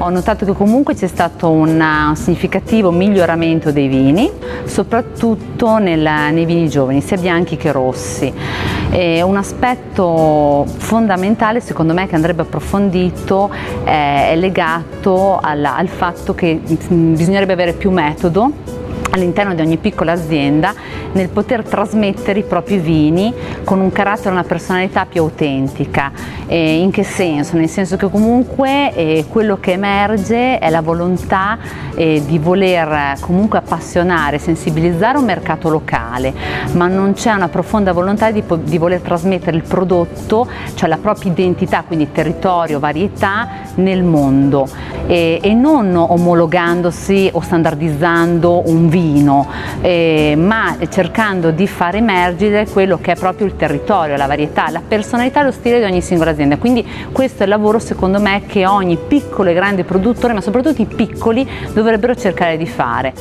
Ho notato che comunque c'è stato un significativo miglioramento dei vini, soprattutto nei vini giovani, sia bianchi che rossi. Un aspetto fondamentale secondo me che andrebbe approfondito è legato al fatto che bisognerebbe avere più metodo all'interno di ogni piccola azienda nel poter trasmettere i propri vini con un carattere e una personalità più autentica. In che senso? Nel senso che comunque quello che emerge è la volontà di voler comunque appassionare, sensibilizzare un mercato locale, ma non c'è una profonda volontà di voler trasmettere il prodotto, cioè la propria identità, quindi territorio, varietà nel mondo e non omologandosi o standardizzando un vino, ma cercando di far emergere quello che è proprio il territorio, la varietà, la personalità e lo stile di ogni singola azienda. Quindi questo è il lavoro secondo me che ogni piccolo e grande produttore, ma soprattutto i piccoli, dovrebbero cercare di fare.